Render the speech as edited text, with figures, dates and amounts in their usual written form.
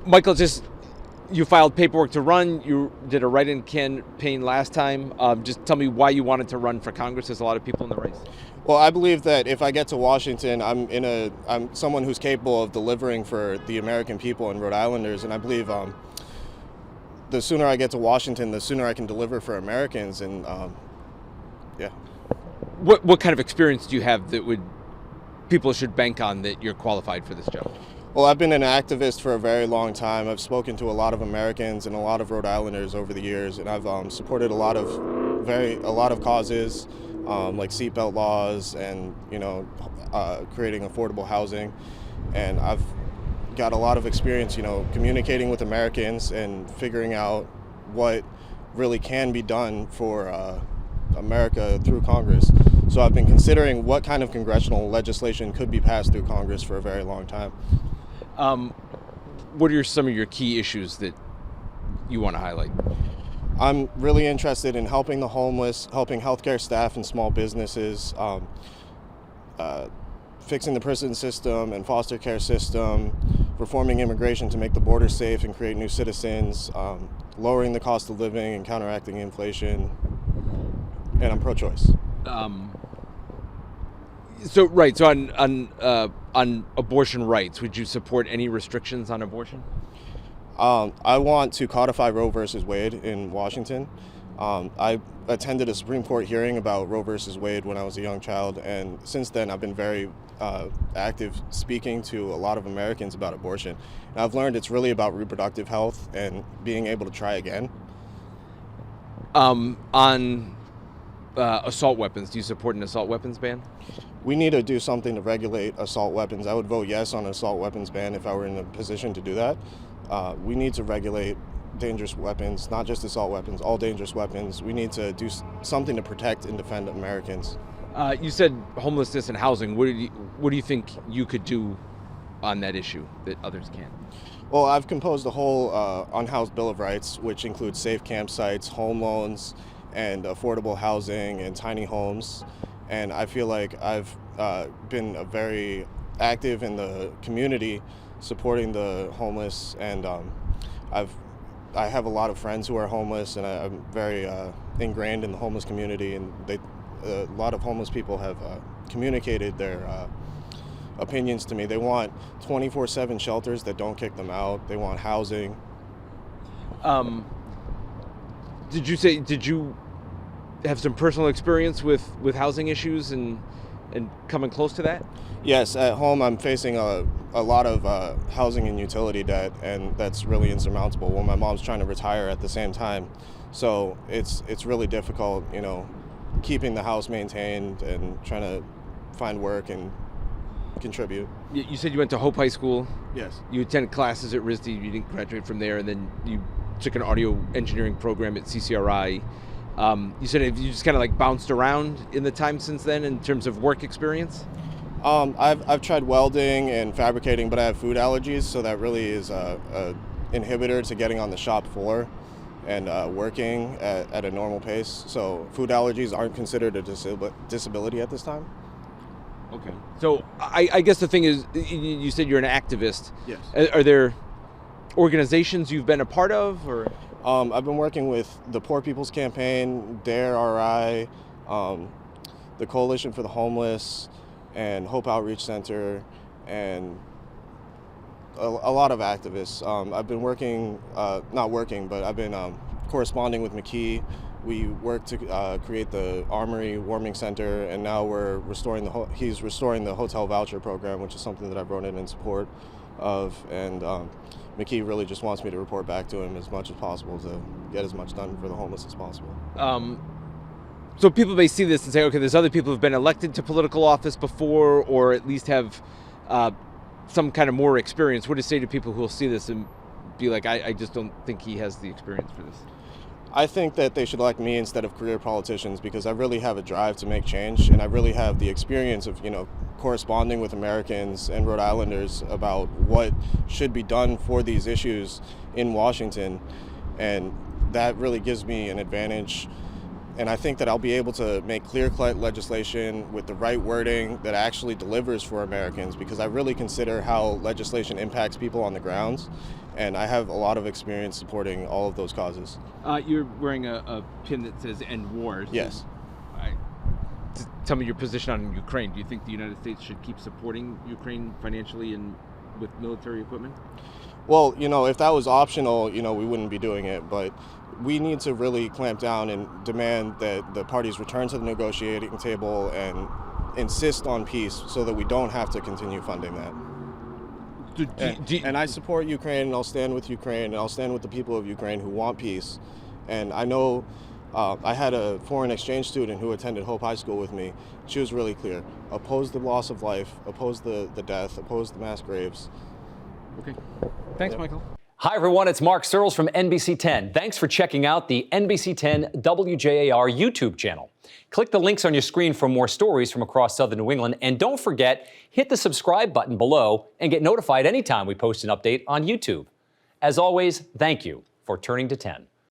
Michael, you filed paperwork to run. You did a write-in campaign last time. Just tell me why you wanted to run for Congress. There's a lot of people in the race. Well, I believe that if I get to Washington, I'm someone who's capable of delivering for the American people and Rhode Islanders, and I believe the sooner I get to Washington, the sooner I can deliver for Americans. And yeah. What kind of experience do you have that people should bank on that you're qualified for this job? Well, I've been an activist for a very long time. I've spoken to a lot of Americans and a lot of Rhode Islanders over the years, and I've supported a lot of causes like seatbelt laws and creating affordable housing. And I've got a lot of experience, communicating with Americans and figuring out what really can be done for America through Congress. So I've been considering what kind of congressional legislation could be passed through Congress for a very long time. What are some of your key issues that you want to highlight? I'm really interested in helping the homeless, helping healthcare staff and small businesses, fixing the prison system and foster care system, reforming immigration to make the border safe and create new citizens, lowering the cost of living and counteracting inflation, and I'm pro-choice. So on abortion rights, would you support any restrictions on abortion? I want to codify Roe versus Wade in Washington. I attended a Supreme Court hearing about Roe versus Wade when I was a young child, and since then I've been very active speaking to a lot of Americans about abortion. And I've learned it's really about reproductive health and being able to try again. On assault weapons, do you support an assault weapons ban? We need to do something to regulate assault weapons. I would vote yes on an assault weapons ban if I were in a position to do that. We need to regulate dangerous weapons, not just assault weapons, all dangerous weapons. We need to do something to protect and defend Americans. You said homelessness and housing. What do you think you could do on that issue that others can't? Well, I've composed a whole unhoused Bill of Rights, which includes safe campsites, home loans, and affordable housing and tiny homes. And I feel like I've been very active in the community supporting the homeless, and I have a lot of friends who are homeless, and I'm very ingrained in the homeless community, and a lot of homeless people have communicated their opinions to me. They want 24/7 shelters that don't kick them out. They want housing. Did you have some personal experience with housing issues and coming close to that? Yes, at home I'm facing a lot of housing and utility debt, and that's really insurmountable when my mom's trying to retire at the same time. So it's really difficult, keeping the house maintained and trying to find work and contribute. You said you went to Hope High School. Yes. You attended classes at RISD. You didn't graduate from there, and then you took an audio engineering program at CCRI. You said you just kind of bounced around in the time since then in terms of work experience? I've tried welding and fabricating, but I have food allergies, so that really is a inhibitor to getting on the shop floor and working at a normal pace. So food allergies aren't considered a disability at this time. Okay. So I guess the thing is, you said you're an activist. Yes. Are there organizations you've been a part of, or? I've been working with the Poor People's Campaign, DARE-RI, the Coalition for the Homeless, and Hope Outreach Center, and a lot of activists. I've been I've been corresponding with McKee. We worked to create the Armory Warming Center, and now we're he's restoring the hotel voucher program, which is something that I've wrote in support of, and McKee really just wants me to report back to him as much as possible to get as much done for the homeless as possible. So people may see this and say, okay, there's other people who've been elected to political office before, or at least have some kind of more experience. What do you say to people who will see this and be like, I just don't think he has the experience for this? I think that they should elect me instead of career politicians, because I really have a drive to make change, and I really have the experience of, corresponding with Americans and Rhode Islanders about what should be done for these issues in Washington, and that really gives me an advantage And I think that I'll be able to make clear-cut legislation with the right wording that actually delivers for Americans, because I really consider how legislation impacts people on the grounds. And I have a lot of experience supporting all of those causes. You're wearing a pin that says "End Wars." Yes. Tell me your position on Ukraine. Do you think the United States should keep supporting Ukraine financially and with military equipment? Well, if that was optional, we wouldn't be doing it. But we need to really clamp down and demand that the parties return to the negotiating table and insist on peace so that we don't have to continue funding that. And I support Ukraine, and I'll stand with Ukraine, and I'll stand with the people of Ukraine who want peace. And I know I had a foreign exchange student who attended Hope High School with me. She was really clear. Oppose the loss of life, oppose the death, oppose the mass graves. Okay. Thanks, Michael. Hi, everyone. It's Mark Searles from NBC 10. Thanks for checking out the NBC 10 WJAR YouTube channel. Click the links on your screen for more stories from across southern New England. And don't forget, hit the subscribe button below and get notified anytime we post an update on YouTube. As always, thank you for turning to 10.